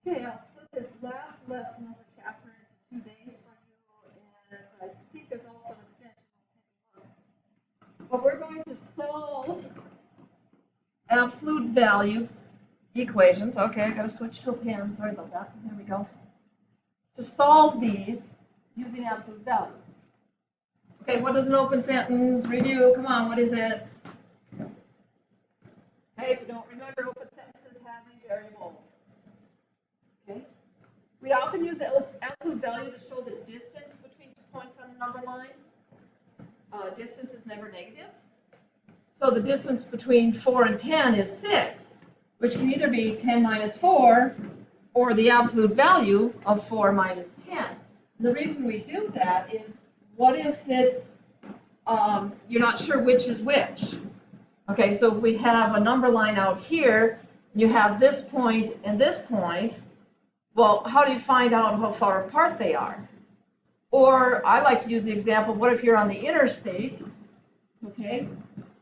Okay, I'll split this last lesson of the chapter into 2 days for you, and I think there's also an extension I'll take a look. But we're going to solve absolute values equations. Okay, I got to switch to a pen. Sorry about that. There we go. To solve these using absolute values. Okay, what does an open sentence review? Come on, what is it? Hey, if you don't remember, open sentences have a variable. Okay. We often use absolute value to show the distance between 2 points on a number line. Distance is never negative. So the distance between 4 and 10 is 6, which can either be 10 minus 4 or the absolute value of 4 minus 10. And the reason we do that is, what if it's, you're not sure which is which? Okay, so if we have a number line out here, you have this point and this point, well, how do you find out how far apart they are? Or I like to use the example, what if you're on the interstate, okay,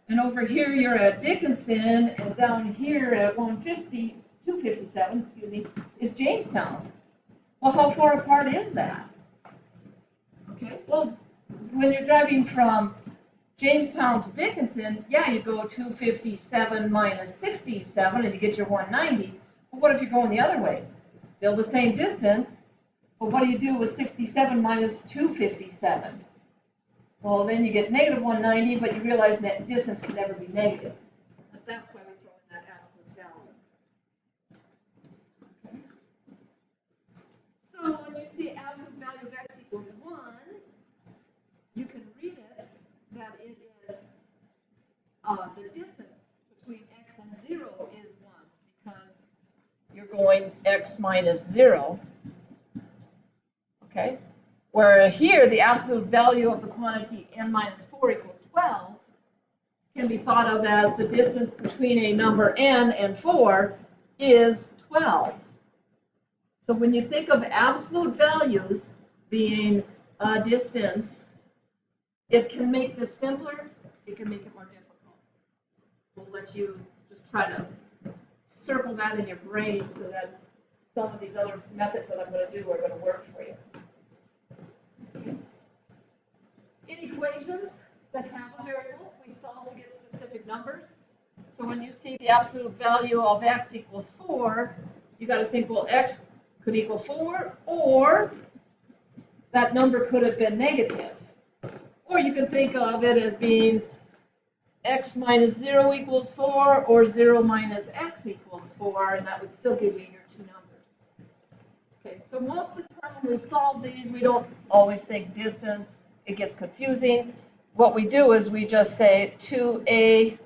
and over here you're at Dickinson, and down here at 257, excuse me, is Jamestown. Well, how far apart is that? Okay, well, when you're driving from Jamestown to Dickinson, yeah, you go 257 minus 67 and you get your 190. But what if you're going the other way? It's still the same distance, but what do you do with 67 minus 257? Well, then you get negative 190, but you realize that distance can never be negative. But that's why we throw in that absolute value. Okay. So when you see absolute value of x equals 1, you can read it that it is the distance between x and 0 is 1, because you're going x minus 0. Okay? Whereas here, the absolute value of the quantity n minus 4 equals 12 can be thought of as the distance between a number n and 4 is 12. So when you think of absolute values being a distance, it can make this simpler, it can make it more difficult. We'll let you just try to circle that in your brain so that some of these other methods that I'm going to do are going to work for you. In equations that have a variable, we solve to get specific numbers. So when you see the absolute value of x equals 4, you got to think, well, x could equal 4, or that number could have been negative. Or you can think of it as being x minus 0 equals 4, or 0 minus x equals 4, and that would still give you your two numbers. Okay, so most of the time when we solve these, we don't always think distance. It gets confusing. What we do is we just say 2a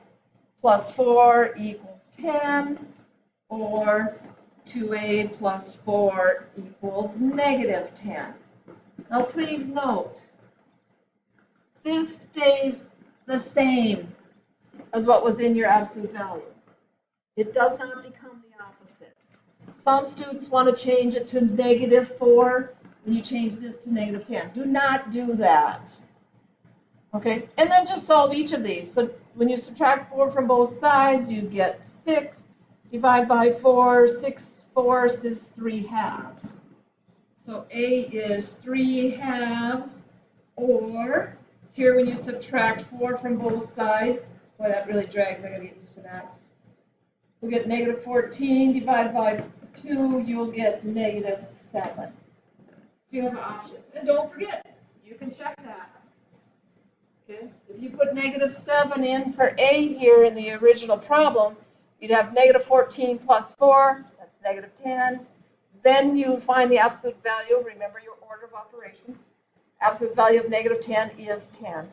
plus 4 equals 10, or 2a plus 4 equals negative 10. Now please note, this stays the same as what was in your absolute value. It does not become the opposite. Some students want to change it to negative 4 when you change this to negative 10. Do not do that. Okay, and then just solve each of these. So when you subtract 4 from both sides, you get 6. Divide by 4, 6 fourths is 3 halves. So A is 3 halves, or here when you subtract 4 from both sides, boy, that really drags, I gotta get used to that. We'll get negative 14 divided by 2, you'll get negative 7. So you have options. And don't forget, you can check that. Okay? If you put negative 7 in for A here in the original problem, you'd have negative 14 plus 4, that's negative 10. Then you find the absolute value, remember your order of operations. Absolute value of negative 10 is 10.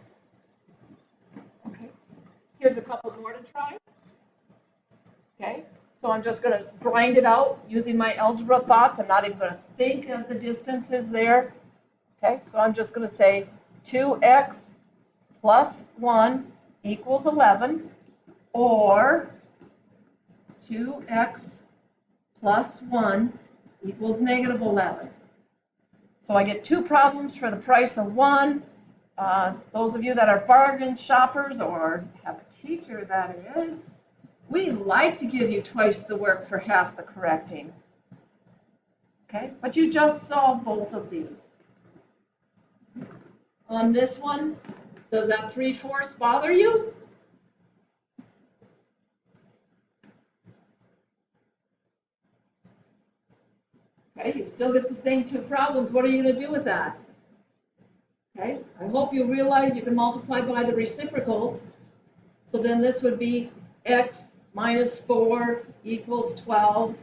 Okay, here's a couple more to try. Okay, so I'm just going to grind it out using my algebra thoughts. I'm not even going to think of the distances there. Okay, so I'm just going to say 2x plus 1 equals 11, or 2x plus 1 equals negative 11. So I get two problems for the price of one. Those of you that are bargain shoppers or have a teacher that is, we like to give you twice the work for half the correcting. Okay, but you just saw both of these. On this one, does that 3/4 bother you? Okay, you still get the same two problems. What are you going to do with that? Okay, I hope you realize you can multiply by the reciprocal. So then this would be x minus 4 equals 12.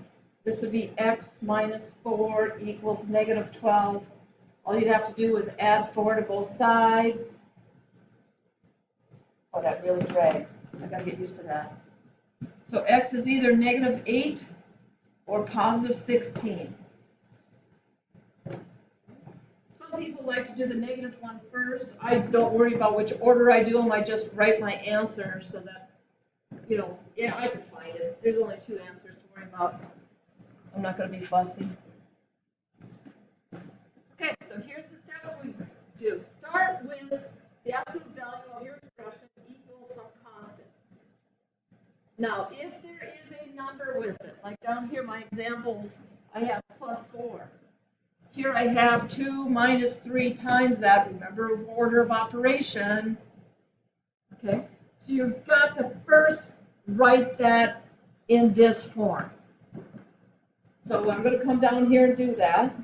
This would be x minus 4 equals negative 12. All you'd have to do is add 4 to both sides. Oh, that really drags. I gotta get used to that. So x is either negative 8 or positive 16. Some people like to do the negative one first. I don't worry about which order I do them. I just write my answer so that, you know, yeah, I can find it. There's only 2 answers to worry about. I'm not going to be fussy. Okay, so here's the steps we do. Start with the absolute value of your expression equals some constant. Now, if there is a number with it, like down here, my examples, I have plus 4. Here I have 2 minus 3 times that. Remember order of operation. Okay, so you've got to first write that in this form. So I'm going to come down here and do that.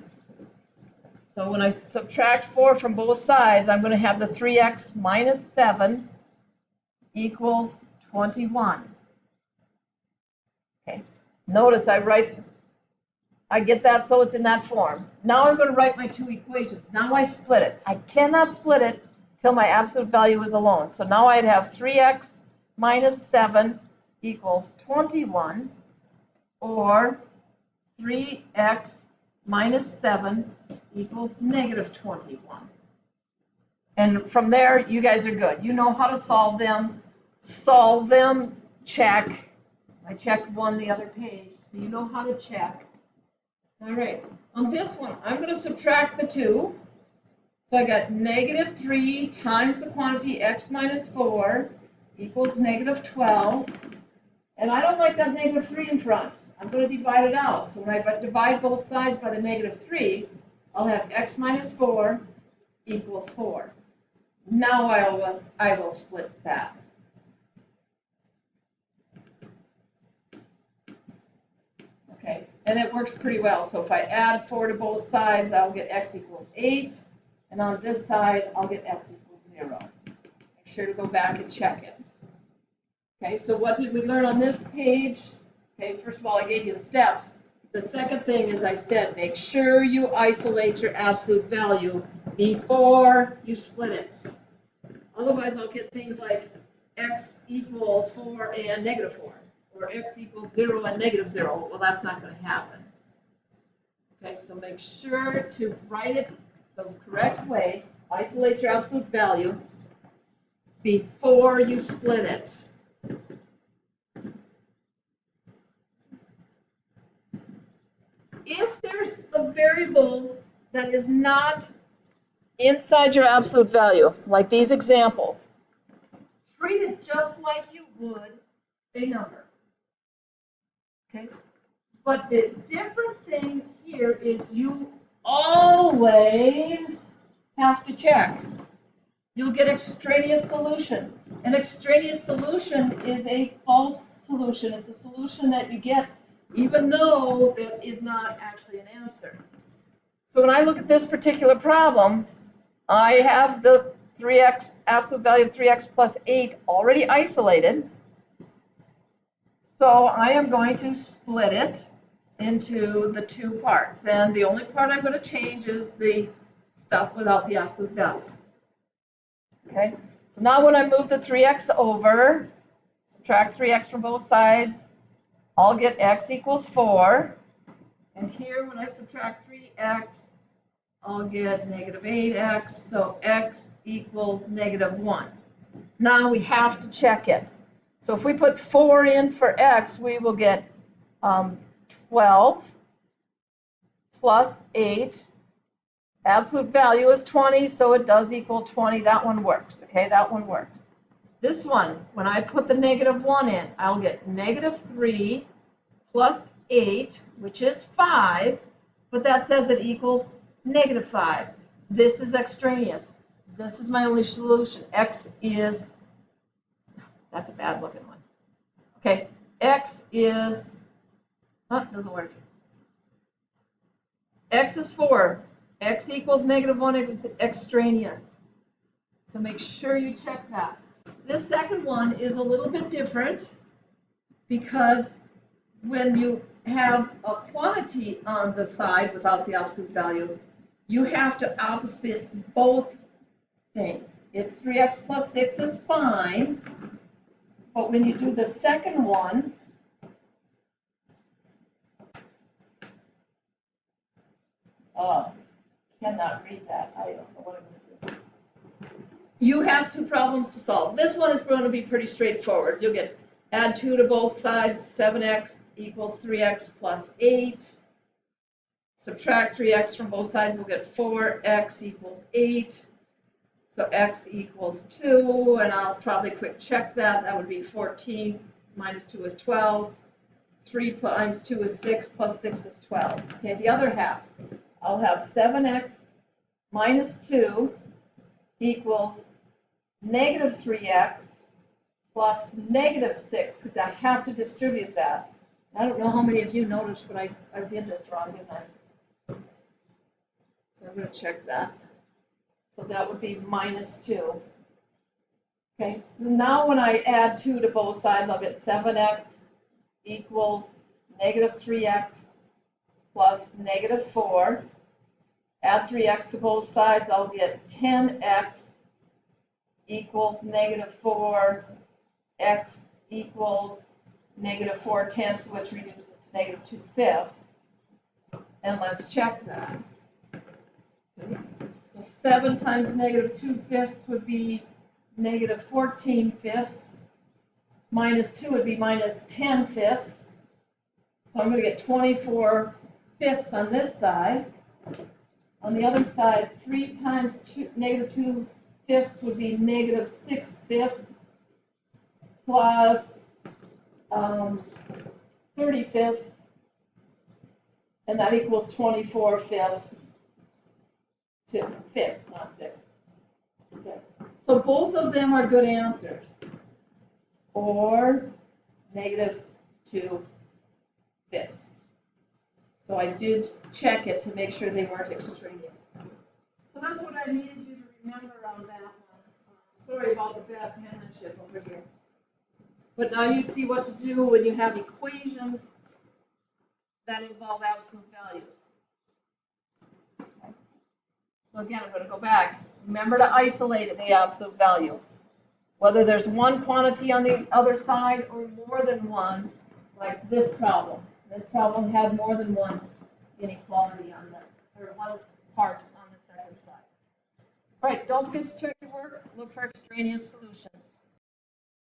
So when I subtract 4 from both sides, I'm going to have the 3x minus 7 equals 21. Okay, notice I get that so it's in that form. Now I'm going to write my 2 equations. Now I split it. I cannot split it till my absolute value is alone. So now I'd have 3x minus 7 equals 21, or 3x minus 7 equals negative 21. And from there, you guys are good. You know how to solve them. Solve them, check. I checked one the other page. You know how to check. All right, on this one, I'm going to subtract the 2. So I got negative 3 times the quantity x minus 4 equals negative 12. And I don't like that negative 3 in front. I'm going to divide it out. So when I divide both sides by the negative 3, I'll have x minus 4 equals 4. Now I will split that. Okay, and it works pretty well. So if I add 4 to both sides, I'll get x equals 8. And on this side, I'll get x equals 0. Make sure to go back and check it. Okay, so what did we learn on this page? Okay, first of all, I gave you the steps. The second thing is I said, make sure you isolate your absolute value before you split it. Otherwise, I'll get things like x equals 4 and negative 4. Or x equals 0 and negative 0. Well, that's not going to happen. Okay, so make sure to write it the correct way. Isolate your absolute value before you split it. If there's a variable that is not inside your absolute value, like these examples, treat it just like you would a number. Okay? But the different thing here is you always have to check. You'll get extraneous solution. An extraneous solution is a false solution. It's a solution that you get even though that is not actually an answer. So when I look at this particular problem, I have the 3x, absolute value of 3x plus 8 already isolated. So I am going to split it into the 2 parts. And the only part I'm going to change is the stuff without the absolute value. Okay, so now when I move the 3x over, subtract 3x from both sides, I'll get x equals 4. And here when I subtract 3x, I'll get negative 8x. So x equals negative 1. Now we have to check it. So if we put 4 in for x, we will get 12 plus 8. Absolute value is 20, so it does equal 20. That one works, okay? That one works. This one, when I put the negative 1 in, I'll get negative 3 plus 8, which is 5. but that says it equals -5. This is extraneous. This is my only solution. X is, that's a bad looking one. Okay, X is, oh, doesn't work. X is 4. X equals -1 is extraneous. So make sure you check that. This second one is a little bit different because when you have a quantity on the side without the absolute value, you have to opposite both things. It's 3x plus 6 is fine, but when you do the second one, cannot read that. I don't know what I'm going to do. You have two problems to solve. This one is going to be pretty straightforward. You'll get add 2 to both sides, 7x equals 3x plus 8. Subtract 3x from both sides, we'll get 4x equals 8. So x equals 2, and I'll probably quick check that. That would be 14 minus 2 is 12. 3 times 2 is 6, plus 6 is 12. Okay, the other half, I'll have 7x minus 2 equals -3x plus -6, because I have to distribute that. I don't know how many of you noticed, but I did this wrong, didn't I? So I'm going to check that. So that would be -2. Okay, so now when I add 2 to both sides, I'll get 7x equals -3x plus -4. Add 3x to both sides, I'll get 10x equals -4, x equals -4/10, which reduces to -2/5. And let's check that. So 7 times -2/5 would be -14/5. Minus 2 would be -10/5. So I'm going to get 24/5 on this side. On the other side, 3 times -2/5 would be -6/5 plus 30/5, and that equals 24/5 to 5ths, not 6ths. So both of them are good answers, or -2/5. So I did check it to make sure they weren't extraneous. So that's what I needed you to remember on that one. Sorry about the bad penmanship over here. But now you see what to do when you have equations that involve absolute values. So again, I'm going to go back. Remember to isolate the absolute value. Whether there's one quantity on the other side or more than one, like this problem. This problem had more than one inequality on the, or one part on the second side. All right, don't forget to check your work. Look for extraneous solutions.